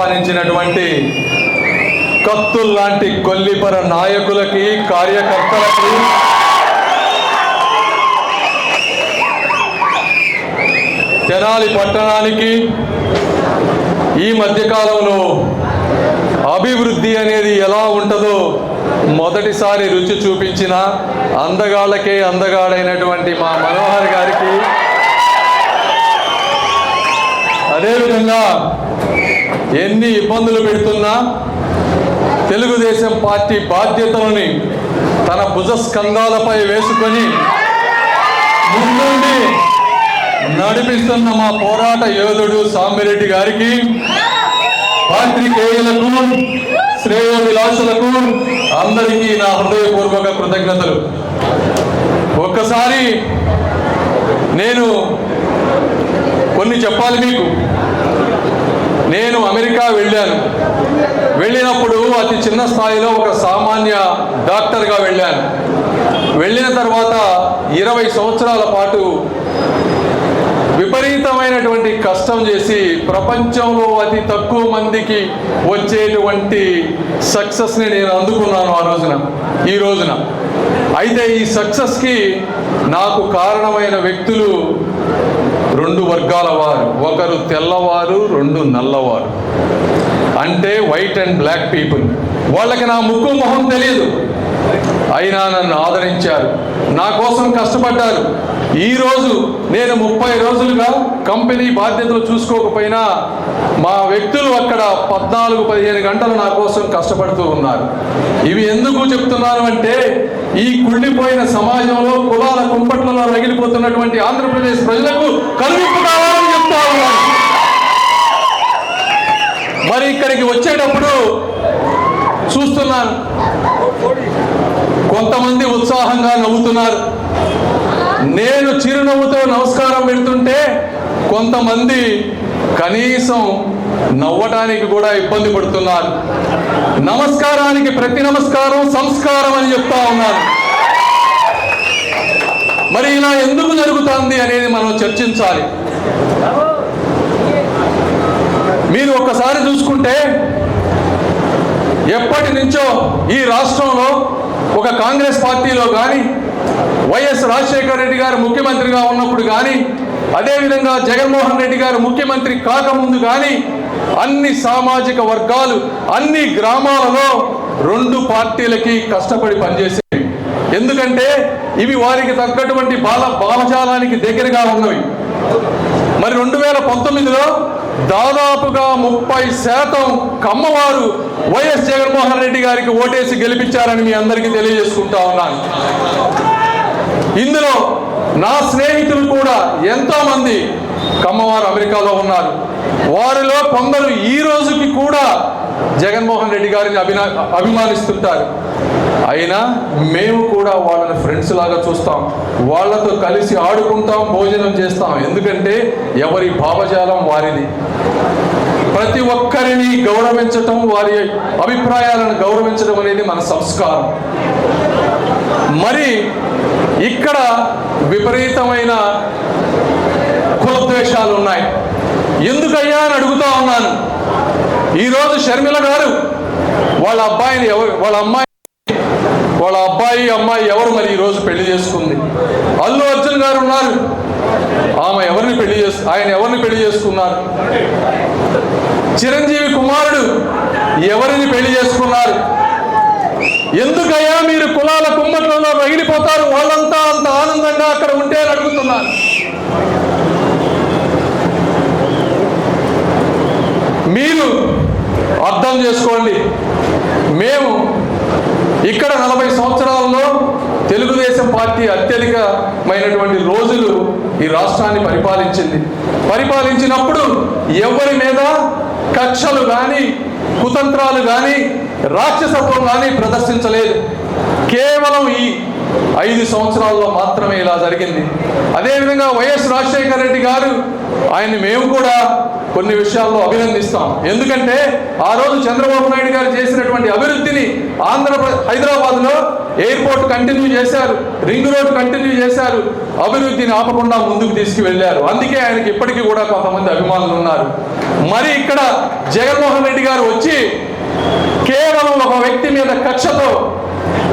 ఆహ్వానించినటువంటి కత్తుల్లాంటి కొల్లిపర నాయకులకి, కార్యకర్తలకి, తెనాలి పట్టణానికి ఈ మధ్యకాలంలో అభివృద్ధి అనేది ఎలా ఉంటుందో మొదటిసారి రుచి చూపించిన అందగాళ్ళకే అందగాడైనటువంటి మా మనోహర్ గారికి, అదేవిధంగా ఎన్ని ఇబ్బందులు పెడుతున్నా తెలుగుదేశం పార్టీ బాధ్యతలని తన భుజస్కంధాలపై వేసుకొని ముందుండి నడిపిస్తున్న మా పోరాట యోధుడు సామిరెడ్డి గారికి, పాత్రికేయులకు, శ్రేయోభిలాషులకు అందరికీ నా హృదయపూర్వక కృతజ్ఞతలు. ఒక్కసారి నేను కొన్ని చెప్పాలి మీకు. నేను అమెరికా వెళ్ళినప్పుడు అతి చిన్న స్థాయిలో ఒక సామాన్య డాక్టర్గా వెళ్ళాను. వెళ్ళిన తర్వాత 20 సంవత్సరాల పాటు విపరీతమైనటువంటి కష్టం చేసి ప్రపంచంలో అతి తక్కువ మందికి వచ్చేటువంటి సక్సెస్ని నేను అందుకున్నాను ఈ రోజున. అయితే ఈ సక్సెస్కి నాకు కారణమైన వ్యక్తులు 2 వర్గాల వారు. ఒకరు తెల్లవారు, 2 నల్లవారు. అంటే వైట్ అండ్ బ్లాక్ పీపుల్. వాళ్ళకి నా ముక్కు మొహం తెలియదు, అయినా నన్ను ఆదరించారు, నా కోసం కష్టపడ్డారు. ఈరోజు నేను 30 రోజులుగా కంపెనీ బాధ్యతలు చూసుకోకపోయినా మా వ్యక్తులు అక్కడ 14-15 గంటలు నా కోసం కష్టపడుతూ ఉన్నారు. ఇవి ఎందుకు చెప్తున్నాను అంటే, ఈ కుళ్ళిపోయిన సమాజంలో కులాల కుంపట్లలో రగిలిపోతున్నటువంటి ఆంధ్రప్రదేశ్ ప్రజలకు కనువిప్పు కావాలని చెప్తా ఉన్నాను. మరి ఇక్కడికి వచ్చేటప్పుడు చూస్తున్నాను, కొంతమంది ఉత్సాహంగా నవ్వుతున్నారు. నేను చిరునవ్వుతో నమస్కారం పెడుతుంటే కొంతమంది కనీసం నవ్వటానికి కూడా ఇబ్బంది పడుతున్నారు. నమస్కారానికి ప్రతి నమస్కారం సంస్కారం అని చెప్తా ఉన్నాను. మరి ఇలా ఎందుకు జరుగుతుంది అనేది మనం చర్చించాలి. మీరు ఒక్కసారి చూసుకుంటే ఎప్పటి నుంచో ఈ రాష్ట్రంలో ఒక కాంగ్రెస్ పార్టీలో కానీ, వైఎస్ రాజశేఖర రెడ్డి గారు ముఖ్యమంత్రిగా ఉన్నప్పుడు కానీ, అదేవిధంగా జగన్మోహన్ రెడ్డి గారు ముఖ్యమంత్రి కాకముందు కానీ, అన్ని సామాజిక వర్గాలు అన్ని గ్రామాలలో 2 పార్టీలకి కష్టపడి పనిచేసేవి. ఎందుకంటే ఇవి వారికి తగ్గటువంటి భావజాలానికి దగ్గరగా ఉన్నవి. మరి 2019లో దాదాపుగా 30% కమ్మవారు వైఎస్ జగన్మోహన్ రెడ్డి గారికి ఓటేసి గెలిపించారని మీ అందరికీ తెలియజేసుకుంటా ఉన్నాను. ఇందులో నా స్నేహితులు కూడా ఎంతో మంది కమ్మవారు అమెరికాలో ఉన్నారు. వారిలో కొందరు ఈ రోజుకి కూడా జగన్మోహన్ రెడ్డి గారిని అభిమానిస్తుంటారు. అయినా మేము కూడా వాళ్ళని ఫ్రెండ్స్ లాగా చూస్తాం, వాళ్ళతో కలిసి ఆడుకుంటాం, భోజనం చేస్తాం. ఎందుకంటే ఎవరి భావజాలం వారిది. ప్రతి ఒక్కరిని గౌరవించటం, వారి అభిప్రాయాలను గౌరవించడం అనేది మన సంస్కారం. మరి ఇక్కడ విపరీతమైన కులద్వేషాలు ఉన్నాయి. ఎందుకయ్యా అని అడుగుతా ఉన్నాను. ఈరోజు షర్మిల గారు వాళ్ళ అబ్బాయి అమ్మాయి ఎవరు మరి ఈరోజు పెళ్లి చేసుకుంది? అల్లు అర్జున్ గారు ఉన్నారు, ఆయన ఎవరిని పెళ్లి చేసుకున్నారు? చిరంజీవి కుమారుడు ఎవరిని పెళ్లి చేసుకున్నారు? ఎందుకయ్యా మీరు కులాల కుమ్మట్లలో రగిలిపోతారు? వాళ్ళంతా అంత ఆనందంగా అక్కడ ఉంటే అని అడుగుతున్నారు. మీరు అర్థం చేసుకోండి. మేము ఇక్కడ 40 సంవత్సరాలలో తెలుగుదేశం పార్టీ అత్యధికమైనటువంటి రోజులు ఈ రాష్ట్రాన్ని పరిపాలించినప్పుడు ఎవరి మీద కక్షలు కానీ, కుతంత్రాలు కానీ, రాక్షసత్వం కానీ ప్రదర్శించలేదు. కేవలం ఈ 5 సంవత్సరాల్లో మాత్రమే ఇలా జరిగింది. అదేవిధంగా వైఎస్ రాజశేఖర రెడ్డి గారు, ఆయన్ని మేము కూడా కొన్ని విషయాల్లో అభినందిస్తాం. ఎందుకంటే ఆ రోజు చంద్రబాబు నాయుడు గారు చేసినటువంటి అభివృద్ధిని హైదరాబాద్లో ఎయిర్పోర్ట్ కంటిన్యూ చేశారు, రింగ్ రోడ్ కంటిన్యూ చేశారు, అభివృద్ధిని ఆపకుండా ముందుకు తీసుకువెళ్ళారు. అందుకే ఆయనకి ఇప్పటికీ కూడా కొంతమంది అభిమానులు ఉన్నారు. మరి ఇక్కడ జగన్మోహన్ రెడ్డి గారు వచ్చి కేవలం ఒక వ్యక్తి మీద కక్షతో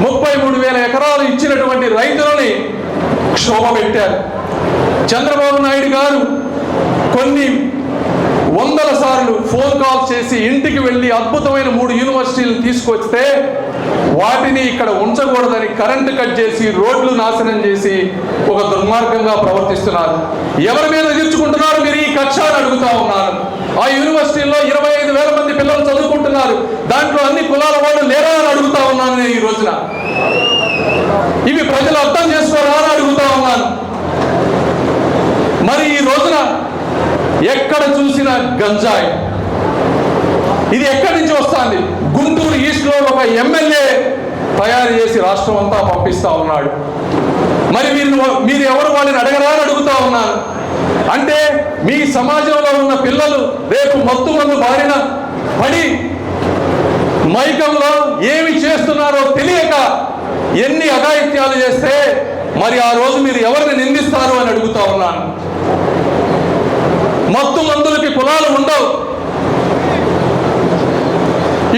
33,000 ఎకరాలు ఇచ్చినటువంటి రైతులని క్షోభ పెట్టారు. చంద్రబాబు నాయుడు గారు కొన్ని వందల సార్లు ఫోన్ కాల్ చేసి ఇంటికి వెళ్ళి అద్భుతమైన 3 యూనివర్సిటీలను తీసుకొస్తే వాటిని ఇక్కడ ఉంచకూడదని కరెంటు కట్ చేసి రోడ్లు నాశనం చేసి ఒక దుర్మార్గంగా ప్రవర్తిస్తున్నారు. ఎవరి మీద తీర్చుకుంటున్నారు మీరు ఈ కక్ష అని అడుగుతా ఉన్నాను. ఆ యూనివర్సిటీల్లో 25,000 మంది పిల్లలు చదువుకుంటున్నారు. దాంట్లో అన్ని కులాల వాళ్ళు లేరా అని అడుగుతా ఉన్నాను నేను ఈ రోజున. ఇవి ప్రజలు అర్థం చేసుకోరా అని అడుగుతా ఉన్నాను. మరి ఈ రోజున ఎక్కడ చూసినా గంజాయి, ఇది ఎక్కడి నుంచి వస్తుంది? గుంటూరు ఈస్ట్లో ఒక ఎమ్మెల్యే తయారు చేసి రాష్ట్రం అంతా పంపిస్తా ఉన్నాడు. మరి మీరు ఎవరు వాళ్ళని అడగరా అని అడుగుతా ఉన్నాను. అంటే మీ సమాజంలో ఉన్న పిల్లలు రేపు మత్తు మందు బారిన పడి మైకంలో ఏమి చేస్తున్నారో తెలియక ఎన్ని అఘాయిత్యాలు చేస్తే మరి ఆ రోజు మీరు ఎవరిని నిందిస్తారు అని అడుగుతా ఉన్నాను. మత్తు మందులకి కులాలు ఉండవు.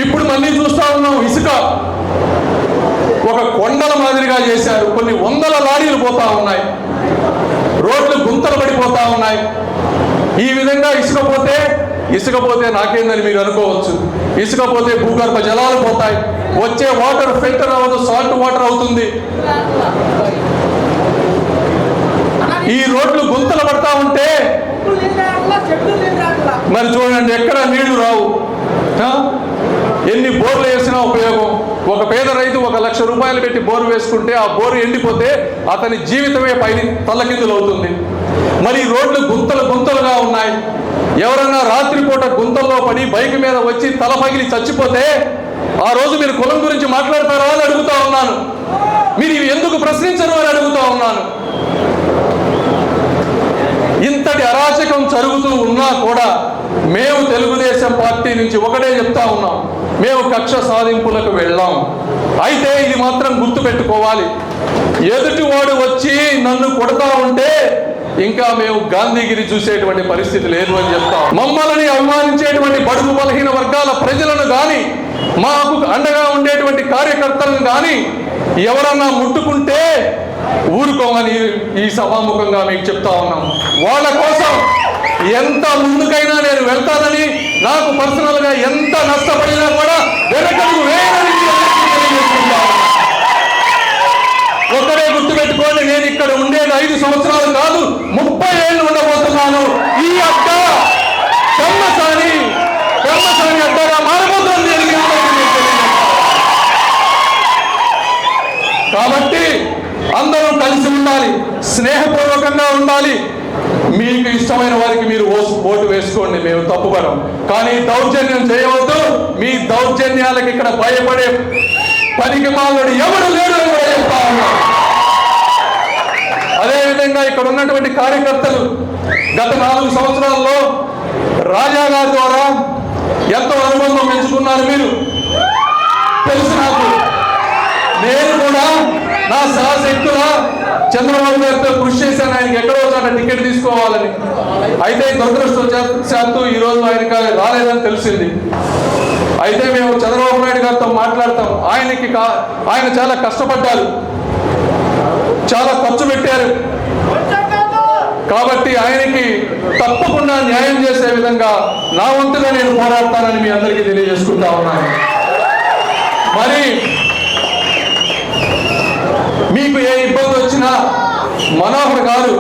ఇప్పుడు మళ్ళీ చూస్తా ఉన్నాం, ఇసుక ఒక కొండల మాదిరిగా చేశారు. కొన్ని వందల లారీలు పోతా ఉన్నాయి, రోడ్లు గుంతలు పడిపోతా ఉన్నాయి. ఈ విధంగా ఇసుక పోతే నాకేందని మీరు అనుకోవచ్చు. ఇసుక పోతే భూగర్భ జలాలు పోతాయి, వచ్చే వాటర్ ఫిల్టర్ అవ్వదు, సాల్ట్ వాటర్ అవుతుంది. ఈ రోడ్లు గుంతలు పడతా ఉంటే మరి చూడండి, ఎక్కడ నీళ్లు రావు. ఎన్ని బోర్లు వేసినా ఉపయోగం. ఒక పేద రైతు 1,00,000 రూపాయలు పెట్టి బోరు వేసుకుంటే ఆ బోరు ఎండిపోతే అతని జీవితమే పైన తల్లకిందులు అవుతుంది. మరి రోడ్లు గుంతలుగా ఉన్నాయి. ఎవరన్నా రాత్రిపూట గుంతల్లో పడి బైక్ మీద వచ్చి తల పగిలి చచ్చిపోతే ఆ రోజు మీరు కులం గురించి మాట్లాడతారా అని అడుగుతా ఉన్నాను. మీరు ఇవి ఎందుకు ప్రశ్నించరు అని అడుగుతా ఉన్నాను. ఇంతటి అరాచకం జరుగుతూ ఉన్నా కూడా మేము తెలుగుదేశం పార్టీ నుంచి ఒకటే చెప్తా ఉన్నాం, మేము కక్ష సాధింపులకు వెళ్ళాం. అయితే ఇది మాత్రం గుర్తుపెట్టుకోవాలి, ఎదుటివాడు వచ్చి నన్ను కొడతా ఉంటే ఇంకా మేము గాంధీగిరి చూసేటువంటి పరిస్థితి లేదు అని చెప్తాం. మమ్మల్ని అభిమానించేటువంటి బడుగు బలహీన వర్గాల ప్రజలను కానీ, మాకు అండగా ఉండేటువంటి కార్యకర్తలను కానీ ఎవరన్నా ముట్టుకుంటే ఊరుకోమని ఈ సభాముఖంగా మీకు చెప్తా ఉన్నాం. వాళ్ళ కోసం ఎంత ముందుకైనా నేను వెళ్తానని, నాకు పర్సనల్గా ఎంత నష్టపడినా కూడా వెనకడుగు వేయనని ఒకరే గుర్తుపెట్టుకోండి, నేను ఇక్కడ ఉండేది 5 సంవత్సరాలు కాదు, 30 ఏళ్ళు ఉండబోతున్నాను. ఈ అడ్డ బ్రహ్మచారి అడ్డగా మారబోతుంది. కాబట్టి అందరూ కలిసి ఉండాలి, స్నేహపూర్వకంగా ఉండాలి. మీకు ఇష్టమైన వారికి మీరు ఓటు వేసుకోండి, మేము తప్పుపడం. కానీ దౌర్జన్యం చేయవద్దు. మీ దౌర్జన్యాలకు ఇక్కడ భయపడే పనికి మాలుడు ఎవడు లేడు అని కూడా చెప్తా ఉన్నారు. అదేవిధంగా ఇక్కడ ఉన్నటువంటి కార్యకర్తలు గత 4 సంవత్సరాల్లో రాజా గారి ద్వారా ఎంతో అనుబంధం పెంచుకున్నారు. మీరు తెలుసు నాకు. నేను కూడా నా సహశక్తులా చంద్రబాబు గారితో కృషి చేశాను, ఆయనకి ఎక్కడో చోట టికెట్ తీసుకోవాలని. అయితే దురదృష్టవశాత్తు ఈరోజు ఆయనకి రాలేదని తెలిసింది. అయితే మేము చంద్రబాబు నాయుడు గారితో మాట్లాడతాం. ఆయన చాలా కష్టపడ్డారు, చాలా ఖర్చు పెట్టారు. కాబట్టి ఆయనకి తప్పకుండా న్యాయం చేసే విధంగా నా వంతుగా నేను పోరాడతానని మీ అందరికీ తెలియజేసుకుంటా ఉన్నాను. మరి మీకు ఏ ఇబ్బంది వచ్చినా మనోహర్ గారు,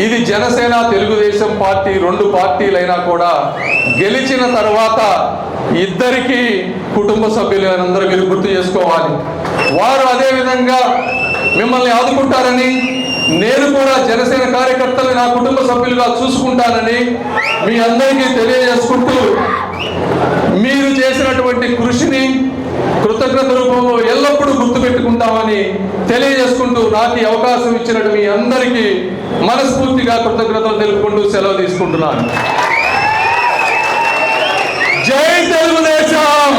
ఇది జనసేన తెలుగుదేశం పార్టీ 2 పార్టీలైనా కూడా గెలిచిన తర్వాత ఇద్దరికి కుటుంబ సభ్యులు అందరూ మీరు గుర్తు చేసుకోవాలి. వారు అదేవిధంగా మిమ్మల్ని ఆదుకుంటారని, నేను కూడా జనసేన కార్యకర్తలు నా కుటుంబ సభ్యులుగా చూసుకుంటానని మీ అందరికీ తెలియజేసుకుంటూ, మీరు చేసినటువంటి కృషిని కృతజ్ఞత రూపంలో ఎల్లప్పుడూ గుర్తుపెట్టుకుంటామని తెలియజేసుకుంటూ, నాకు ఈ అవకాశం ఇచ్చినట్టు మీ అందరికీ మనస్ఫూర్తిగా కృతజ్ఞతలు తెలుపుకుంటూ సెలవు తీసుకుంటున్నాను. జై తెలుగుదేశం.